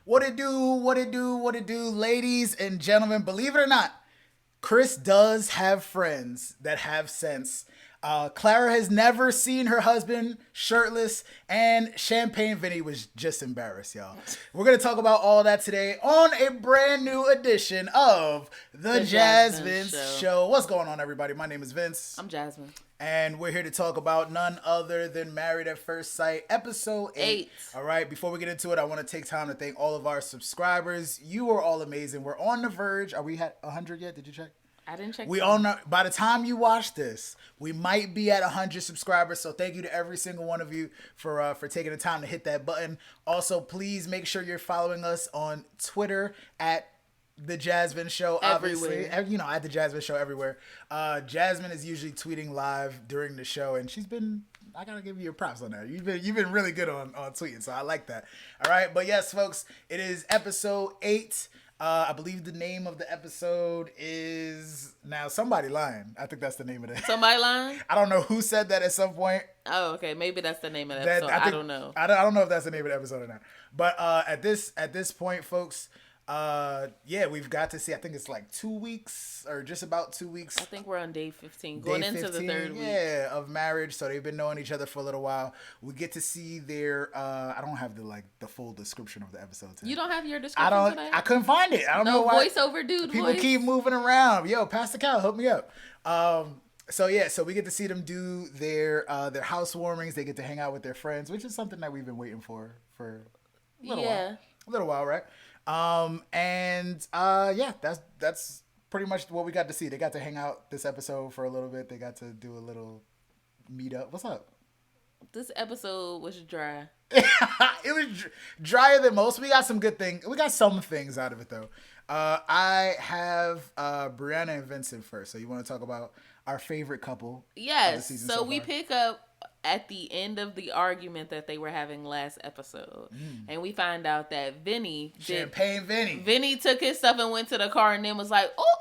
What it do, ladies and gentlemen. Believe it or not, Chris does have friends that have sense. Clara has never seen her husband shirtless, and Champagne Vinny was just embarrassed, y'all. We're going to talk about all that today on a brand new edition of the JasVynce Show. What's going on, everybody? My name is Vince. I'm Jasmine. And we're here to talk about none other than Married at First Sight, episode 8. All right, before we get into it, I want to take time to thank all of our subscribers. You are all amazing. We're on the verge. Are we at 100 yet? Did you check? I didn't check. We all know, by the time you watch this, we might be at 100 subscribers. So thank you to every single one of you for taking the time to hit that button. Also, please make sure you're following us on Twitter at The JasVynce Show, obviously. Everywhere. At The JasVynce Show everywhere. Jasmine is usually tweeting live during the show, and she's been, I gotta give you your props on that. You've been really good on tweeting, so I like that. All right, but yes, folks, it is episode 8. I believe the name of the episode is, now somebody lying. I think that's the name of it. Somebody lying? I don't know who said that at some point. Oh, okay. Maybe that's the name of the episode. I don't know. I don't know if that's the name of the episode or not. But at this point, folks, we've got to see, I think it's like 2 weeks or just about 2 weeks. I think we're on day 15, going into the third week. Yeah, of marriage. So they've been knowing each other for a little while. We get to see their, I don't have the full description of the episode today. You don't have your description today? I couldn't find it. I don't know why. Voiceover dude People keep moving around. Yo, Pastor Cal, hook me up. So we get to see them do their housewarmings. They get to hang out with their friends, which is something that we've been waiting for a little while. A little while, right? That's pretty much what we got to see. They got to hang out this episode for a little bit. They got to do a little meetup. What's up? This episode was dry. It was drier than most. We got some good things. We got some things out of it though. I have Brianna and Vincent first. So you want to talk about our favorite couple? Yes. So we pick up at the end of the argument that they were having last episode. And we find out that Vinny took his stuff and went to the car and then was like, oh,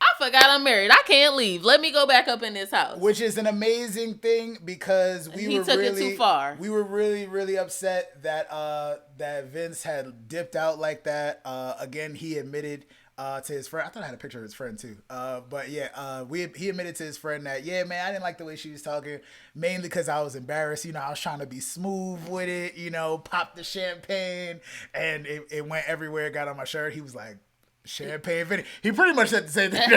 I forgot I'm married. I can't leave. Let me go back up in this house. Which is an amazing thing because he took it too far. We were really, really upset that Vince had dipped out like that. Again, he admitted to his friend. I thought I had a picture of his friend too. He admitted to his friend that, yeah, man, I didn't like the way she was talking, mainly because I was embarrassed. You know, I was trying to be smooth with it, you know, pop the champagne, and it went everywhere, got on my shirt. He was like, Champagne Vinny. He pretty much said the same thing.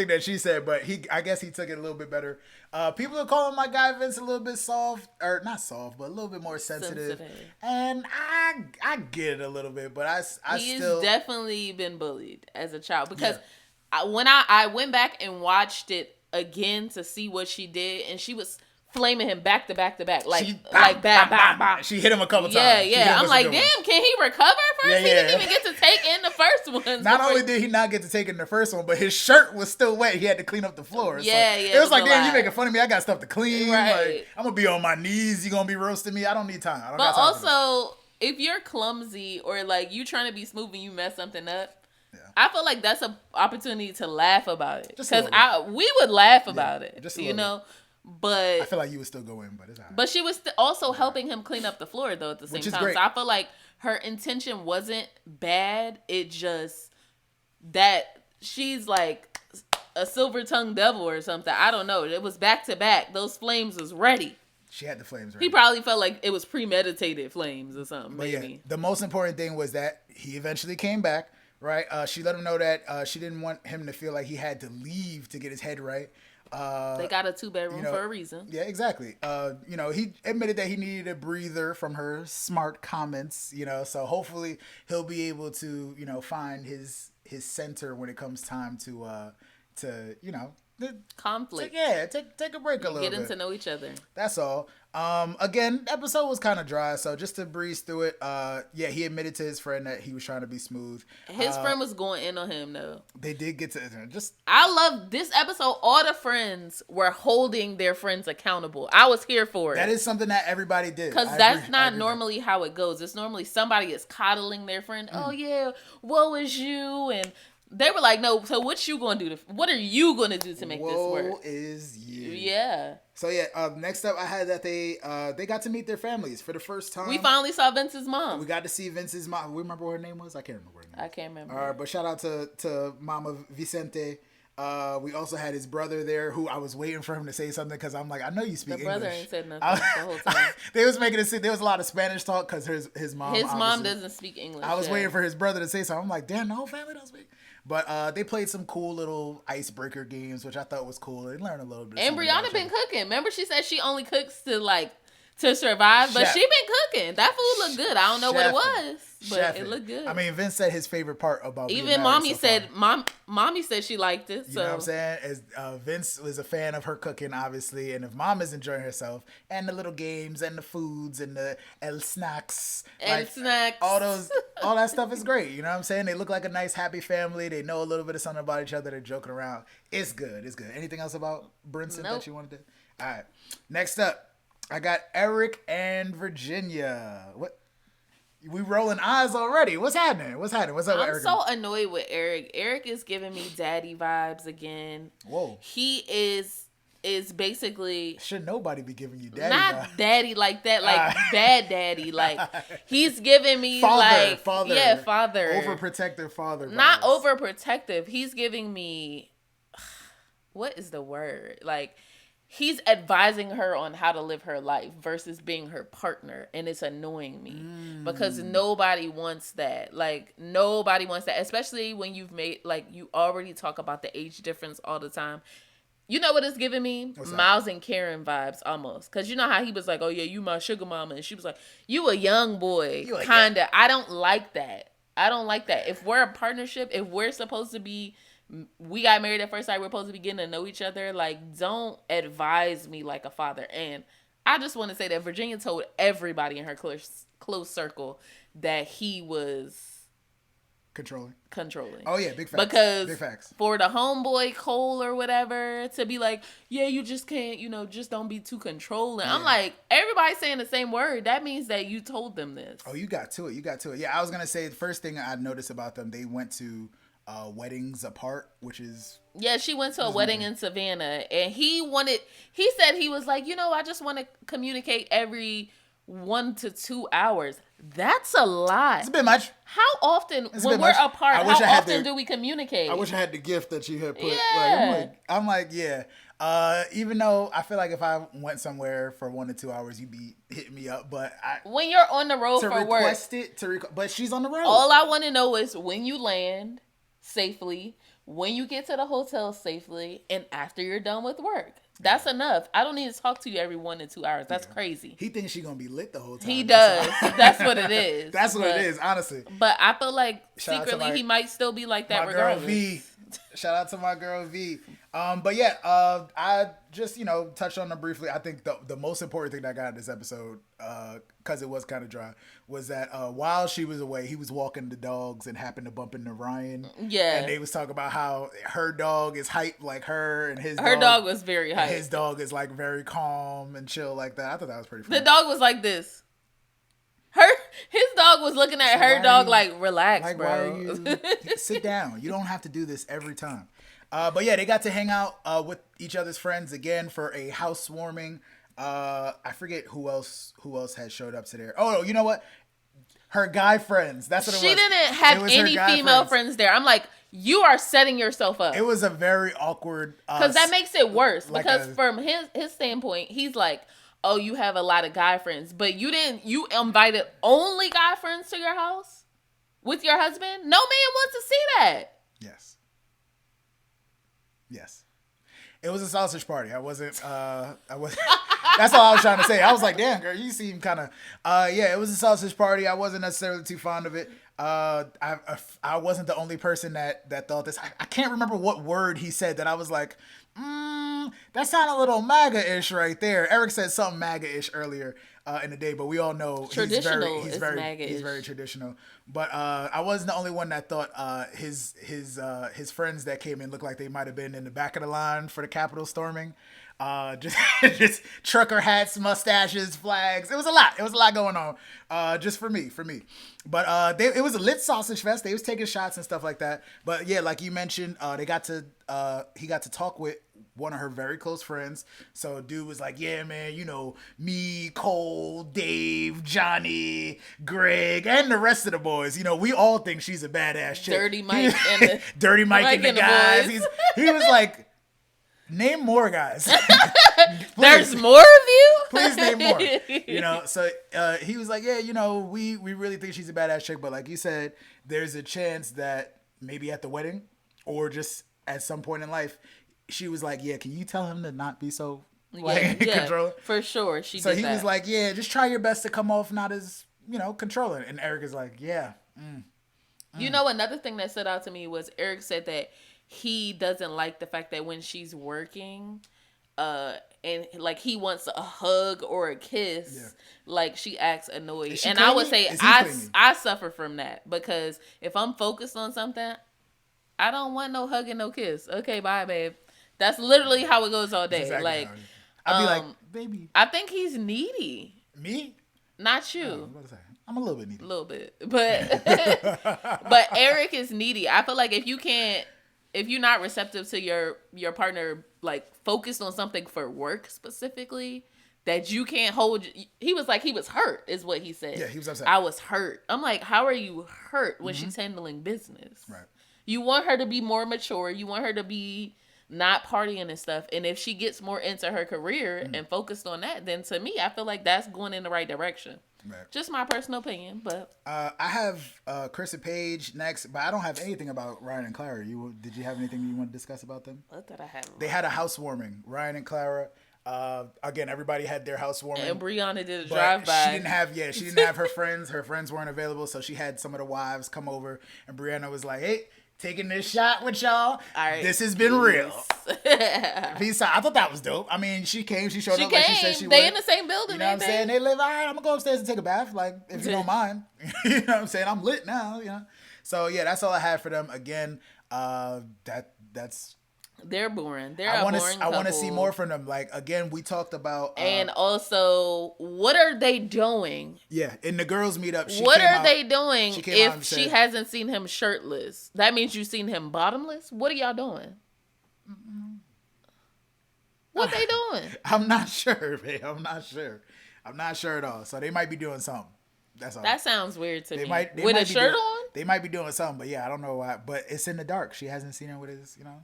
That she said, but I guess he took it a little bit better. People are calling my guy Vince a little bit soft, or not soft, but a little bit more sensitive. And I get it a little bit, but he's definitely been bullied as a child because when I went back and watched it again to see what she did, and she was flaming him back to back, bam. She hit him a couple times. Yeah. I'm like, damn, can he recover first? He didn't even get to take in the first one. Not only did he not get to take in the first one, but his shirt was still wet. He had to clean up the floor. It was like, damn, you making fun of me. I got stuff to clean. Right. Like, I'm going to be on my knees. You going to be roasting me. I don't need time. But also, if you're clumsy or like you trying to be smooth and you mess something up, I feel like that's an opportunity to laugh about it. Because we would laugh about it. Just you know. But I feel like you would still go in, but it's all right. But she was also helping him clean up the floor though at the same time. Great. So I feel like her intention wasn't bad. It just that she's like a silver-tongued devil or something. I don't know. It was back to back. Those flames was ready. She had the flames ready. He probably felt like it was premeditated flames or something. But maybe. Yeah, the most important thing was that he eventually came back. Right? She let him know that she didn't want him to feel like he had to leave to get his head right. They got a 2-bedroom for a reason. Yeah, exactly. He admitted that he needed a breather from her smart comments, so hopefully he'll be able to, find his center when it comes time to conflict. Take a break a little bit. Getting to know each other. That's all. Again, the episode was kind of dry, so just to breeze through it, he admitted to his friend that he was trying to be smooth. His friend was going in on him, though. They did get to just. I love this episode. All the friends were holding their friends accountable. I was here for it. That is something that everybody did. Because that's not normally how it goes. It's normally somebody is coddling their friend. Oh, yeah, woe is you, and they were like, no, so what are you going to do to make this work? Woe is you. Yeah. So yeah, next up I had that they got to meet their families for the first time. We finally saw Vince's mom. We got to see Vince's mom. We remember what her name was? I can't remember her name. I can't remember. But shout out to Mama Vicente. We also had his brother there, who I was waiting for him to say something because I'm like, I know you speak English. The brother ain't said nothing the whole time. They was making it. There was a lot of Spanish talk because his mom. His mom doesn't speak English. I was waiting for his brother to say something. I'm like, damn, the whole family don't speak. But they played some cool little icebreaker games, which I thought was cool. They learned a little bit. And Brianna been cooking. Remember, she said she only cooks to survive, but she been cooking. That food looked good. I don't know what it was, but it looked good. I mean, Vince said his favorite part about even mommy said mommy said she liked it. You know what I'm saying? As Vince was a fan of her cooking, obviously, and if mom is enjoying herself and the little games and the foods and the snacks all that stuff is great. You know what I'm saying? They look like a nice happy family. They know a little bit of something about each other. They're joking around. It's good. It's good. Anything else about Brinson that you wanted to? All right. Next up. I got Eric and Virginia. What? We rolling eyes already. What's happening? What's up with Eric? I'm so annoyed with Eric. Eric is giving me daddy vibes again. Whoa. He is basically... Should nobody be giving you daddy not vibes? Daddy like that, like bad daddy. Like, he's giving me father. Yeah, father. Overprotective father vibes. Not overprotective. He's giving me... What is the word? Like... He's advising her on how to live her life versus being her partner. And it's annoying me because nobody wants that. Like, nobody wants that. Especially when you've made, like, you already talk about the age difference all the time. You know what it's giving me? Miles and Karen vibes almost. Because you know how he was like, oh, yeah, you my sugar mama. And she was like, you a young boy. Kind of. I don't like that. If we're a partnership, if we're supposed to be... We got married at first sight. We're supposed to be getting to know each other. Like, don't advise me like a father. And I just want to say that Virginia told everybody in her close circle that he was controlling. Oh yeah, big facts. Because big facts. For the homeboy Cole or whatever to be like, yeah, you just can't, just don't be too controlling. Yeah. I'm like, everybody's saying the same word. That means that you told them this. Oh, you got to it. Yeah, I was gonna say the first thing I noticed about them, they went to weddings apart, which is... Yeah, she went to a wedding in Savannah, and he said he was like, I just want to communicate every 1 to 2 hours. That's a lot. It's a bit much. How often, when we're apart, how often do we communicate? I wish I had the gift that you had put. Yeah. I'm like, yeah. Even though I feel like if I went somewhere for 1 to 2 hours, you'd be hitting me up. But when you're on the road for work, but she's on the road. All I want to know is when you land safely, when you get to the hotel safely, and after you're done with work. That's enough. I don't need to talk to you every 1 to 2 hours. That's crazy. He thinks she's gonna be lit the whole time. He does. That's what it is. That's what it is, honestly. But I feel like secretly he might still be like that regardless. Girl V. Shout out to my girl V. But yeah, I just, touched on them briefly. I think the most important thing that I got in this episode, because it was kind of dry, was that while she was away, he was walking the dogs and happened to bump into Ryan. Yeah. And they was talking about how her dog is hyped like her, and her dog was very hyped. His dog is like very calm and chill like that. I thought that was pretty funny. The dog was like this. His dog was looking at her dog like, relax, like, bro. Why are you, sit down. You don't have to do this every time. But yeah, they got to hang out with each other's friends again for a housewarming. I forget who else had showed up to there. Oh, you know what? Her guy friends. That's what it was. She didn't have any female friends there. I'm like, you are setting yourself up. It was a very awkward. Because that makes it worse. Because from his standpoint, he's like, oh, you have a lot of guy friends, but you invited only guy friends to your house with your husband? No man wants to see that. Yes. It was a sausage party. I wasn't, that's all I was trying to say. I was like, damn, girl, you seem kind of, yeah, it was a sausage party. I wasn't necessarily too fond of it. I wasn't the only person that thought this. I can't remember what word he said that I was like, that sounded a little MAGA-ish right there. Eric said something MAGA-ish earlier in the day, but we all know he's very traditional. But I wasn't the only one that thought his friends that came in looked like they might have been in the back of the line for the Capitol storming. Just trucker hats, mustaches, flags. It was a lot going on. Just for me. But it was a lit sausage fest. They was taking shots and stuff like that. But yeah, like you mentioned, he got to talk with one of her very close friends. So dude was like, yeah, man, you know, me, Cole, Dave, Johnny, Greg, and the rest of the boys, you know, we all think she's a badass chick. Dirty Mike and the Dirty Mike and the guys. He was like, name more guys. There's more of you? Please name more. You know, so he was like, yeah, you know, we really think she's a badass chick, but like you said, there's a chance that maybe at the wedding or just at some point in life, she was like, yeah, can you tell him to not be so controlling? For sure. So he was like, yeah, just try your best to come off not as, you know, controlling. And Eric is like, yeah. You know, another thing that stood out to me was Eric said that he doesn't like the fact that when she's working, and like he wants a hug or a kiss, like she acts annoyed. And clingy? I would say I suffer from that because if I'm focused on something, I don't want no hug and no kiss. Okay, bye, babe. That's literally how it goes all day. Exactly. Like, I'd be like, baby. I think he's needy. Me? Not you. I'm a little bit needy. A little bit, but Eric is needy. I feel like if you're not receptive to your partner, like focused on something for work specifically, that you can't hold. He was like, he was hurt is what he said. Yeah, he was upset. I was hurt. I'm like, how are you hurt when she's handling business? Right. You want her to be more mature. You want her to be not partying and stuff. And if she gets more into her career and focused on that, then to me, I feel like that's going in the right direction. Right. Just my personal opinion, but I have Chris and Paige next, but I don't have anything about Ryan and Clara. Did you have anything you want to discuss about them? What did I have? They had a housewarming. Ryan and Clara. Again, everybody had their housewarming. And Brianna did a drive-by. She didn't have her friends. Her friends weren't available, so she had some of the wives come over, and Brianna was like, "Hey, taking this shot with y'all. Right, this has been real." Peace out. I thought that was dope. I mean, she came. She showed up like she said she would. They in the same building. You know what I'm saying? They live. All right, I'm gonna go upstairs and take a bath. Like, if you don't mind. You know what I'm saying? I'm lit now. You know. So yeah, that's all I had for them. Again, that's. They're boring. I want to see more from them. Like, again, we talked about. And also, what are they doing? Yeah, in the girls' meetup. What are they doing if she hasn't seen him shirtless? That means you've seen him bottomless? What are y'all doing? What they doing? I'm not sure, babe. I'm not sure at all. So they might be doing something. That's all. That sounds weird to me. With a shirt on? They might be doing something, but yeah, I don't know why. But it's in the dark. She hasn't seen him with his, you know.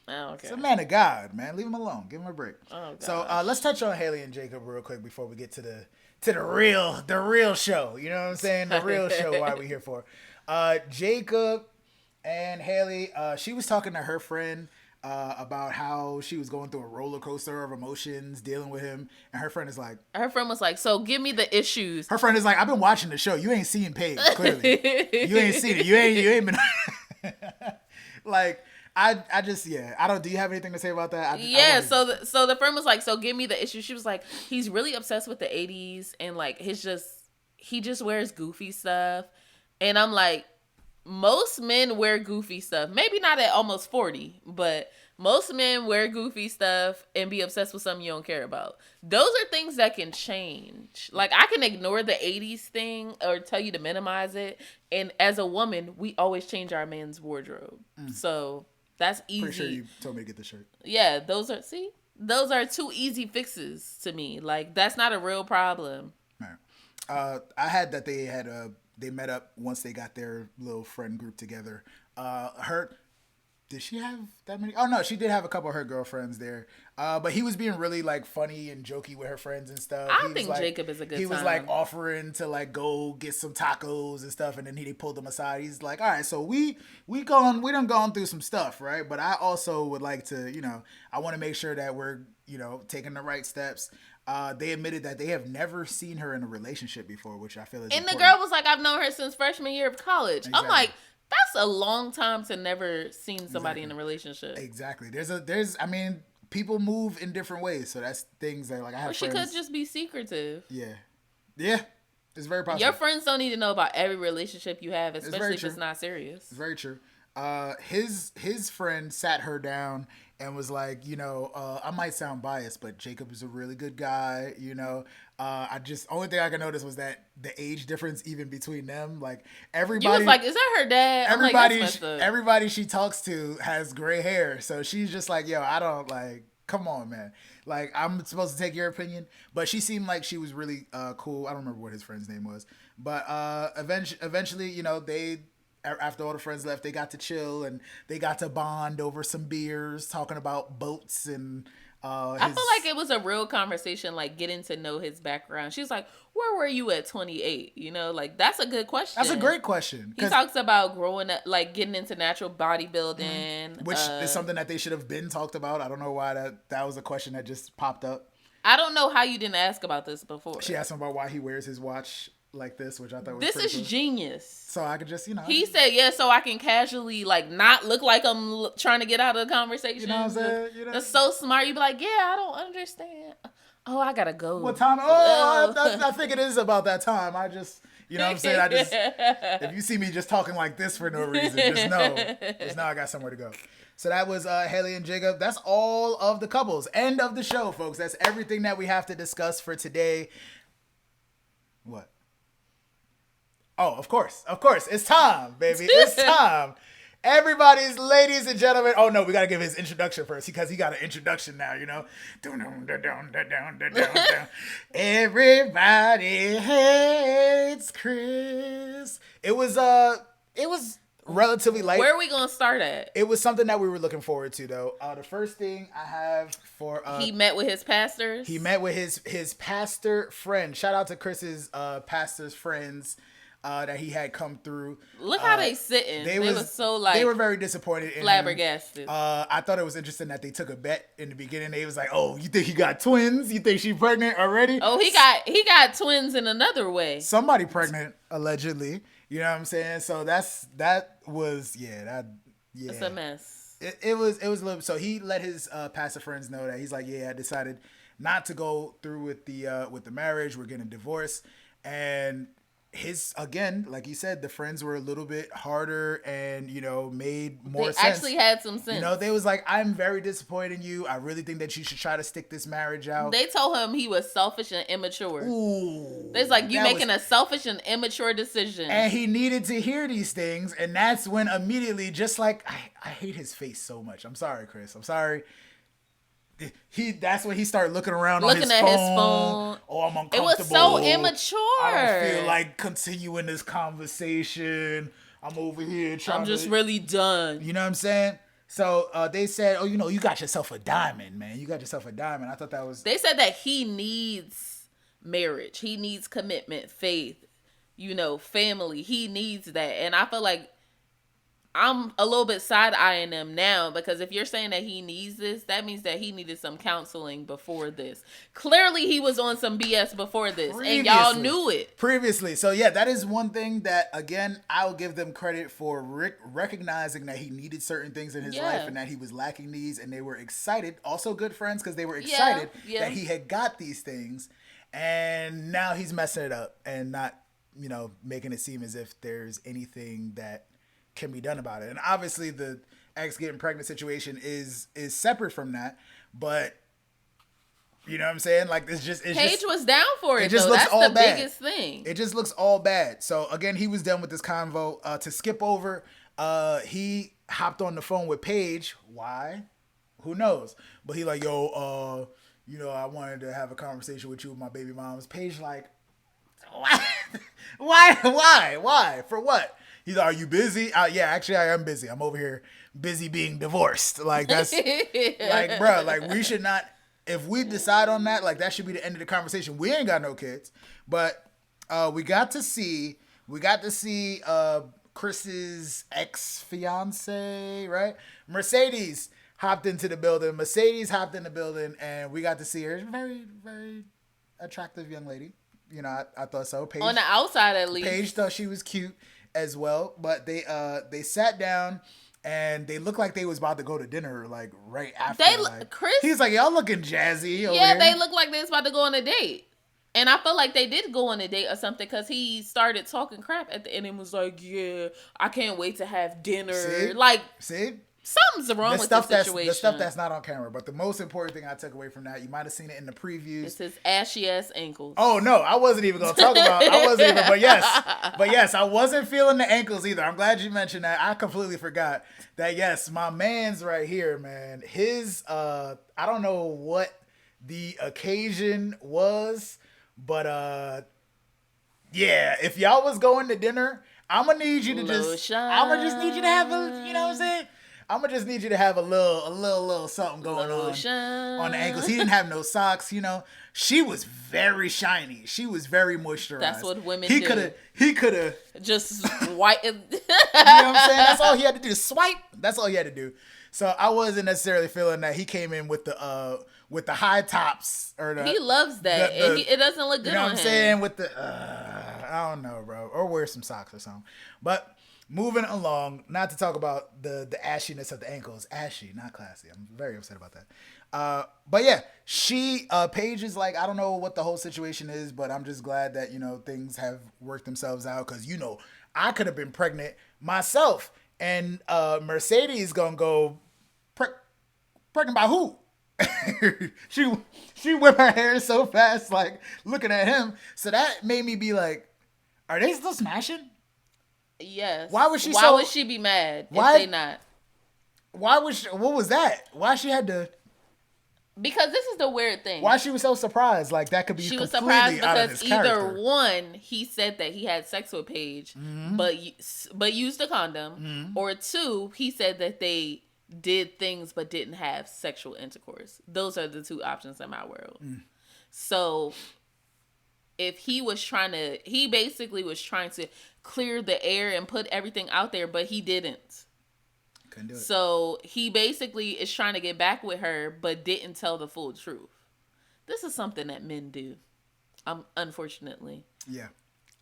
Oh, okay. It's a man of God, man. Leave him alone. Give him a break. Oh, God. So let's touch on Haley and Jacob real quick before we get to the real show. You know what I'm saying? The real show. Why we here for? Jacob and Haley. She was talking to her friend about how she was going through a roller coaster of emotions dealing with him, and her friend was like, "So give me the issues." Her friend is like, "I've been watching the show. You ain't seen Paige. Clearly, you ain't seen it. You ain't been like." I just, I don't, do you have anything to say about that? So the friend was like, so give me the issue. She was like, he's really obsessed with the 80s and like he just wears goofy stuff. And I'm like, most men wear goofy stuff. Maybe not at almost 40, but most men wear goofy stuff and be obsessed with something you don't care about. Those are things that can change. Like, I can ignore the 80s thing or tell you to minimize it. And as a woman, we always change our man's wardrobe. So that's easy. Pretty sure you told me to get the shirt. Yeah, those are two easy fixes to me. Like, that's not a real problem. Right. I had that they met up once they got their little friend group together. Did she have that many? Oh no, she did have a couple of her girlfriends there. But he was being really like funny and jokey with her friends and stuff. I think Jacob is a good time. He was like offering to like go get some tacos and stuff, and then he pulled them aside. He's like, "All right, so we done gone through some stuff, right? But I also would like to, you know, I want to make sure that we're, you know, taking the right steps." They admitted that they have never seen her in a relationship before, which I feel is important. The girl was like, "I've known her since freshman year of college." Exactly. I'm like, that's a long time to never seen somebody in a relationship. Exactly. I mean, people move in different ways, so that's things that like I have. Or she could just be secretive. Yeah, it's very possible. Your friends don't need to know about every relationship you have, especially if it's not serious. It's very true. His friend sat her down and was like, I might sound biased, but Jacob is a really good guy. Only thing I could notice was that the age difference even between them, like everybody. You was like, is that her dad? Everybody she talks to has gray hair, so she's just like, yo, I don't like. Come on, man. Like, I'm supposed to take your opinion, but she seemed like she was really cool. I don't remember what his friend's name was, but eventually, they. After all the friends left, they got to chill and they got to bond over some beers, talking about boats and. I feel like it was a real conversation, like getting to know his background. She's like, "Where were you at 28?" Like that's a good question. That's a great question. He talks about growing up, like getting into natural bodybuilding, which is something that they should have been talked about. I don't know why that was a question that just popped up. I don't know how you didn't ask about this before. She asked him about why he wears his watch like this, which I thought was this is cool. Genius. So I could just, He said, yeah, so I can casually, like, not look like I'm trying to get out of the conversation. You know what I'm saying? That's so smart. You be like, yeah, I don't understand. Oh, I gotta go. What time? I think it is about that time. I just, you know what I'm saying? If you see me just talking like this for no reason, just know I got somewhere to go. So that was Haley and Jacob. That's all of the couples. End of the show, folks. That's everything that we have to discuss for today. What? Oh, of course. It's time, baby. It's time. Everybody's, ladies and gentlemen. Oh, no, we got to give his introduction first because he got an introduction now, Everybody hates Chris. It was relatively light. Where are we going to start at? It was something that we were looking forward to, though. The first thing I have for... he met with his pastors? He met with his pastor friend. Shout out to Chris's pastor's friends. That he had come through. Look how they sitting. They were so like... They were very disappointed in flabbergasted. I thought it was interesting that they took a bet in the beginning. They was like, oh, you think he got twins? You think she's pregnant already? Oh, he got twins in another way. Somebody pregnant, allegedly. You know what I'm saying? So that was... It's a mess. It was a little... So he let his pastor friends know that he's like, yeah, I decided not to go through with the marriage. We're getting a divorce. And... again, like you said, the friends were a little bit harder and, made more sense. They actually had some sense. They was like, I'm very disappointed in you. I really think that you should try to stick this marriage out. They told him he was selfish and immature. Ooh. It's like, you making a selfish and immature decision. And he needed to hear these things. And that's when immediately, just like, I hate his face so much. I'm sorry, Chris. I'm sorry. That's when he started looking around on his phone. Oh, I'm uncomfortable. It was so immature. I don't feel like continuing this conversation. I'm over here trying I'm just really done. You know what I'm saying? So they said, oh, you got yourself a diamond, man. You got yourself a diamond. I thought that was... They said that he needs marriage. He needs commitment, faith, family. He needs that. And I feel like I'm a little bit side-eyeing them now because if you're saying that he needs this, that means that he needed some counseling before this. Clearly, he was on some BS before this, and y'all knew it. Previously. So, yeah, that is one thing that, again, I'll give them credit for recognizing that he needed certain things in his life and that he was lacking these, and they were excited. Also good friends because they were excited that he had got these things, and now he's messing it up and not, making it seem as if there's anything that can be done about it. And obviously the ex getting pregnant situation is separate from that, but you know what I'm saying? Like Paige was down for it. It just looks all bad. That's the biggest thing. It just looks all bad. So again, he was done with this convo. To skip over, he hopped on the phone with Paige. Why? Who knows? But he like, yo, I wanted to have a conversation with you with my baby moms. Paige like, why? For what? He's like, are you busy? Yeah, actually, I am busy. I'm over here busy being divorced. Like, that's, like, bro, like, we should not, if we decide on that, like, that should be the end of the conversation. We ain't got no kids. But we got to see Chris's ex-fiance, right? Mercedes hopped into the building. And we got to see her. Very, very attractive young lady. I thought so. Paige, on the outside, at least. Paige thought she was cute as well, but they sat down and they looked like they was about to go to dinner like right after. Chris, he's like, y'all looking jazzy over here. They look like they was about to go on a date, and I felt like they did go on a date or something because he started talking crap at the end and was like, yeah, I can't wait to have dinner. See? Something's wrong with the situation. The stuff that's not on camera. But the most important thing I took away from that, you might have seen it in the previews. It's his ashy ass ankles. Oh no, I wasn't even gonna talk about. But yes, I wasn't feeling the ankles either. I'm glad you mentioned that. I completely forgot that. Yes, my man's right here, man. His I don't know what the occasion was, but yeah, if y'all was going to dinner, I'm gonna need you to just need you to have a, you know what I'm saying? I'm gonna just need you to have a little something going on the ankles. He didn't have no socks, you know. She was very shiny. She was very moisturized. That's what women do. He could have just white. You know what I'm saying? That's all he had to do. Swipe. That's all he had to do. So I wasn't necessarily feeling that he came in with the high tops or the. He loves that. It doesn't look good on him. You know what I'm saying? With the I don't know, bro. Or wear some socks or something. But moving along, not to talk about the ashiness of the ankles. Ashy, not classy. I'm very upset about that. But yeah, Paige is like, I don't know what the whole situation is, but I'm just glad that, you know, things have worked themselves out. Because, you know, I could have been pregnant myself. And Mercedes gonna go, pregnant by who? she whipped her hair so fast, like, looking at him. So that made me be like, are they still smashing? Yes. Why would she be mad if they not? Why was she, what was that? Why she had to? Because this is the weird thing. Why she was so surprised? Like that could be. She was surprised because either one, he said that he had sex with Paige, but used a condom, or two, he said that they did things but didn't have sexual intercourse. Those are the two options in my world. So if he basically was trying to clear the air and put everything out there, but he didn't. Couldn't do it. So he basically is trying to get back with her, but didn't tell the full truth. This is something that men do, unfortunately. Yeah.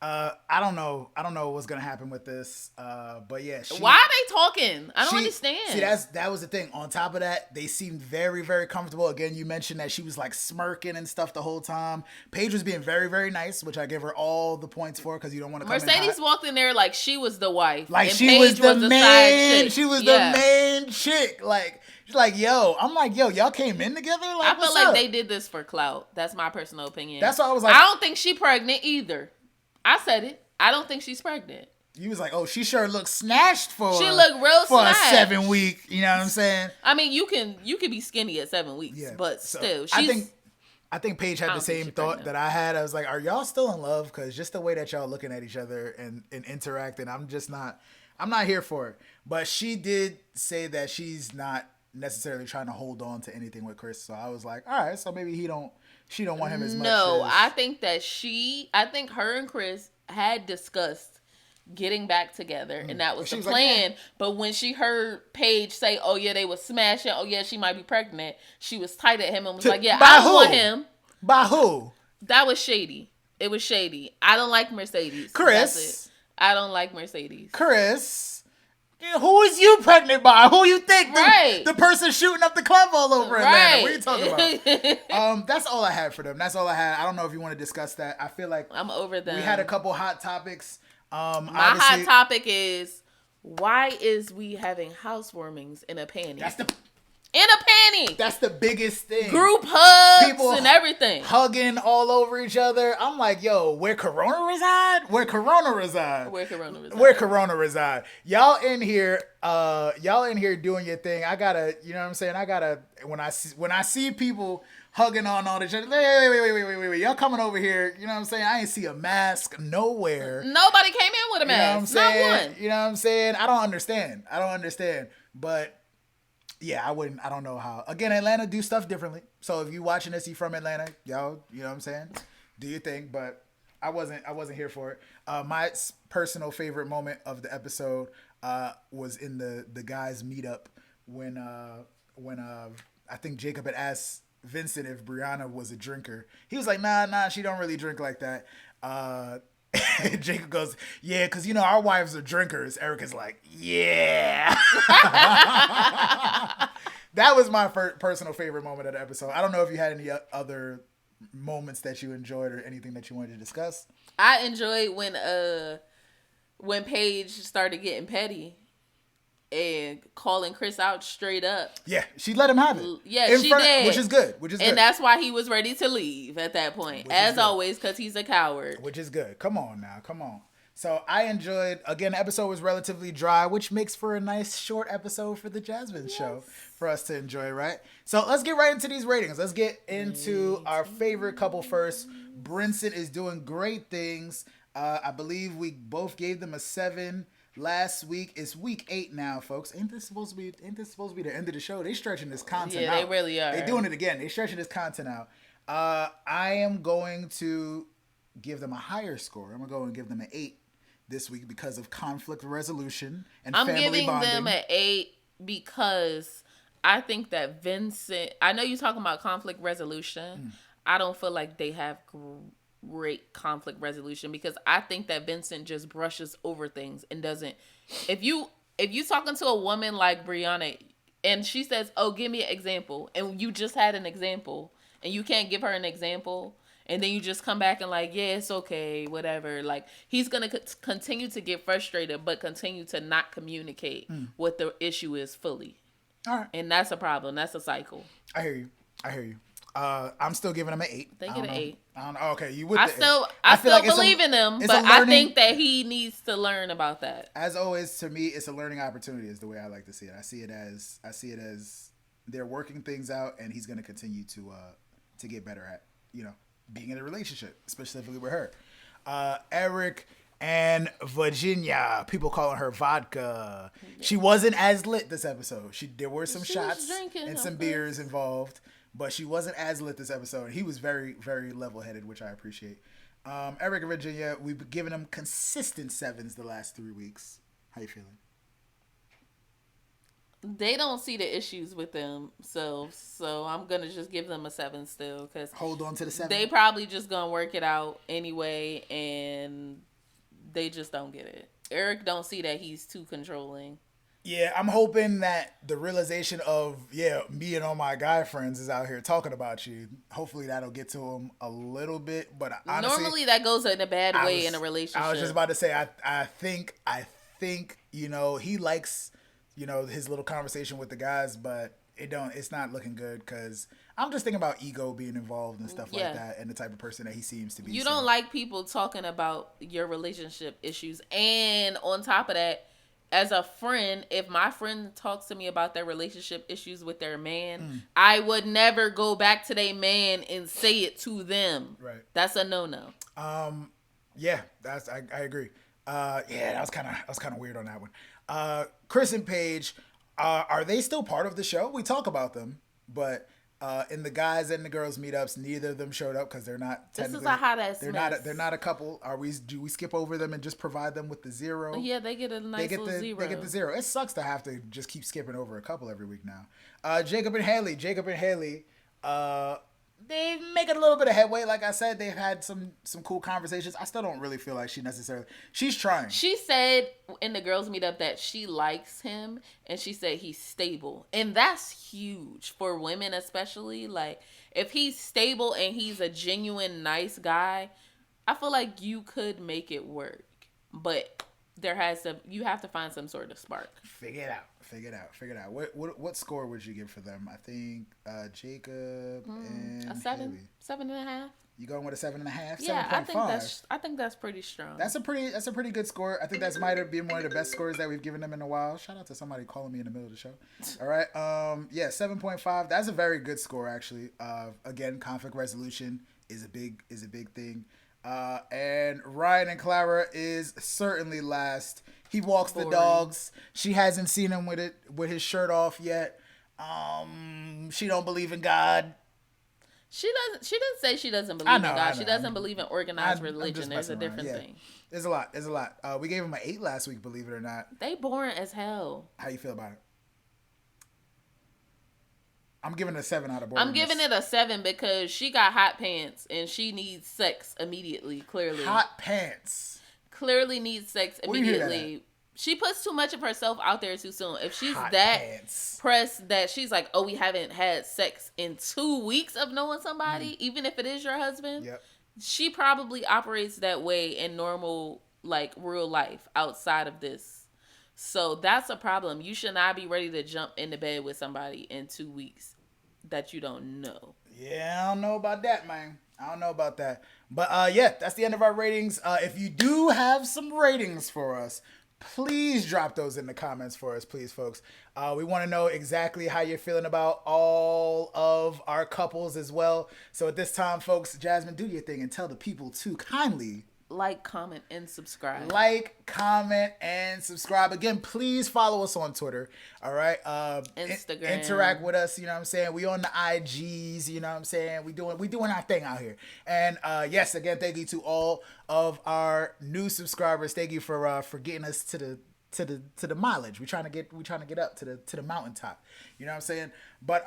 I don't know what's gonna happen with this. But yeah. Why are they talking? I don't understand. See, that was the thing. On top of that, they seemed very, very comfortable. Again, you mentioned that she was like smirking and stuff the whole time. Paige was being very, very nice, which I give her all the points for because you don't want to come Mercedes walked in there like she was the wife. Like and she Paige was the main. She was the main chick. Like she's like, yo. I'm like, yo, y'all came in together. Like, I feel like they did this for clout. That's my personal opinion. That's why I was like, I don't think she pregnant either. I said it. I don't think she's pregnant. You was like, oh, she sure looks snatched for. She looked real for snatched. A 7 week. You know what I'm saying? I mean, you can be skinny at 7 weeks, but still, she's. I think Paige had the same thought that I had. I was like, are y'all still in love? Because just the way that y'all looking at each other and interacting, I'm not here for it. But she did say that she's not necessarily trying to hold on to anything with Chris. So I was like, all right, so maybe she don't want him as much. No, I think her and Chris had discussed getting back together, and that was the plan. Like, but when she heard Paige say, "Oh yeah, they was smashing. Oh yeah, she might be pregnant," she was tight at him and was like, "Yeah, I don't want him." By who? That was shady. It was shady. I don't like Mercedes. Chris. I don't like Mercedes. Chris. Who is you pregnant by? Who you think? Right. The person shooting up the club all over Atlanta. What are you talking about? That's all I had for them. That's all I had. I don't know if you want to discuss that. I feel like I'm over them. We had a couple hot topics. My hot topic is, why is we having housewarmings in a panty? In a panty. That's the biggest thing. Group hugs people and everything. Hugging all over each other. I'm like, yo, where Corona reside? Where Corona reside? Y'all in here doing your thing. I gotta, you know what I'm saying? When I see people hugging on all each other, wait. Y'all coming over here, you know what I'm saying? I ain't see a mask nowhere. Nobody came in with a mask. You know what I'm saying? Not one. You know what I'm saying? I don't understand. But yeah, I don't know how. Again, Atlanta do stuff differently. So if you watching this, you from Atlanta, y'all, you know what I'm saying? Do your thing. But I wasn't here for it. My personal favorite moment of the episode was in the guys meetup when I think Jacob had asked Vincent if Brianna was a drinker. He was like, nah, she don't really drink like that. Jacob goes, yeah, because, you know, our wives are drinkers. Erica's like, yeah. That was my personal favorite moment of the episode. I don't know if you had any other moments that you enjoyed or anything that you wanted to discuss. I enjoyed when Paige started getting petty. and calling Chris out straight up. Yeah, she let him have it. Yeah, she did. Which is good. And that's why he was ready to leave at that point. As always, because he's a coward. Which is good. Come on now. Come on. So I enjoyed, again, the episode was relatively dry, which makes for a nice short episode for the JasVynce show for us to enjoy, right? So let's get right into these ratings. Let's get into our favorite couple first. Brinson is doing great things. I believe we both gave them a 7 last week. It's week 8 now, folks. Ain't this supposed to be the end of the show? They stretching this content out. Yeah, they really are. They're doing it again. They stretching this content out. I am going to give them a higher score. I'm going to go and give them an 8 this week because of conflict resolution and family bonding. I'm giving them an 8 because I think that Vincent, I know you're talking about conflict resolution. I don't feel like they have great conflict resolution because I think that Vincent just brushes over things and doesn't. If you talking to a woman like Brianna and she says, "Oh, give me an example," and you just had an example and you can't give her an example, and then you just come back and like, "Yeah, it's okay, whatever." Like he's gonna continue to get frustrated, but continue to not communicate what the issue is fully. All right, and that's a problem. That's a cycle. I hear you. I'm still giving him an 8. They get an 8. I don't know. Okay, you would. I still like believe in him, but I think that he needs to learn about that. As always, to me, it's a learning opportunity. Is the way I like to see it. I see it as they're working things out, and he's going to continue to get better at being in a relationship, specifically with her. Eric and Virginia, people calling her vodka. She wasn't as lit this episode. There were some shots and some beers involved. But she wasn't as lit this episode. He was very, very level-headed, which I appreciate. Eric and Virginia, we've given them consistent 7s the last 3 weeks. How you feeling? They don't see the issues with themselves, so I'm going to just give them a 7 still. Cause hold on to the 7? They probably just going to work it out anyway, and they just don't get it. Eric don't see that he's too controlling. Yeah, I'm hoping that the realization of, me and all my guy friends is out here talking about you. Hopefully that'll get to him a little bit. But honestly, normally that goes in a bad way in a relationship. I was just about to say, I think, he likes, his little conversation with the guys, but it's not looking good because I'm just thinking about ego being involved and stuff like that and the type of person that he seems to be. You don't like people talking about your relationship issues. And on top of that, as a friend, if my friend talks to me about their relationship issues with their man, I would never go back to their man and say it to them. Right. That's a no-no. Yeah, I agree. That was kind of weird on that one. Chris and Paige, are they still part of the show? We talk about them, but in the guys and the girls meetups, neither of them showed up because they're not. This is a hot ass mess. They're not a couple. Do we skip over them and just provide them with the 0? Yeah, they get a nice little 0. They get the 0. It sucks to have to just keep skipping over a couple every week now. Jacob and Haley. They make a little bit of headway. Like I said, they've had some cool conversations. I still don't really feel like she's trying. She said in the girls meetup that she likes him, and she said he's stable. And that's huge for women, especially. Like, if he's stable and he's a genuine nice guy, I feel like you could make it work. But you have to find some sort of spark. Figure it out. What score would you give for them? I think Jacob and a 7, Haley. 7.5. You going with a 7.5? Yeah, I think that's pretty strong. That's a pretty good score. I think that's might be one of the best scores that we've given them in a while. Shout out to somebody calling me in the middle of the show. All right, 7.5. That's a very good score actually. Again, conflict resolution is a big thing. And Ryan and Clara is certainly last. He walks the dogs. She hasn't seen him with his shirt off yet. She don't believe in God. She doesn't say she doesn't believe in God. She doesn't believe in organized religion. There's a different thing. There's a lot. We gave him an 8 last week, believe it or not. They boring as hell. How you feel about it? I'm giving it a 7 out of boring. I'm giving it a 7 because she got hot pants and she needs sex immediately, clearly. Hot pants. Clearly needs sex immediately. She puts too much of herself out there too soon. If she's pressed that she's like, oh, we haven't had sex in 2 weeks of knowing somebody, even if it is your husband, she probably operates that way in normal, like, real life outside of this. So that's a problem. You should not be ready to jump into bed with somebody in 2 weeks that you don't know. Yeah, I don't know about that, man. I don't know about that. But yeah, that's the end of our ratings. If you do have some ratings for us, please drop those in the comments for us, please, folks. We want to know exactly how you're feeling about all of our couples as well. So at this time, folks, Jasmine, do your thing and tell the people to kindly like, comment, and subscribe. Like, comment, and subscribe. Again, please follow us on Twitter. All right. Instagram. Interact with us. You know what I'm saying? We on the IGs. You know what I'm saying? We doing our thing out here. And yes, again, thank you to all of our new subscribers. Thank you for getting us to the mileage. We're trying to get up to the mountaintop. You know what I'm saying? But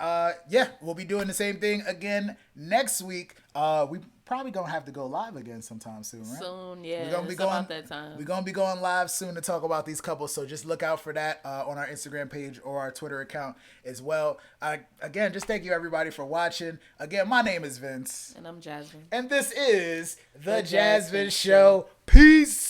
yeah, we'll be doing the same thing again next week. We probably gonna have to go live again sometime soon, right? Soon, yeah. We're gonna be going about that time. We're gonna be going live soon to talk about these couples. So just look out for that on our Instagram page or our Twitter account as well. Again, just thank you everybody for watching. Again, my name is Vince. And I'm Jasmine. And this is the JasVynce Show. Peace.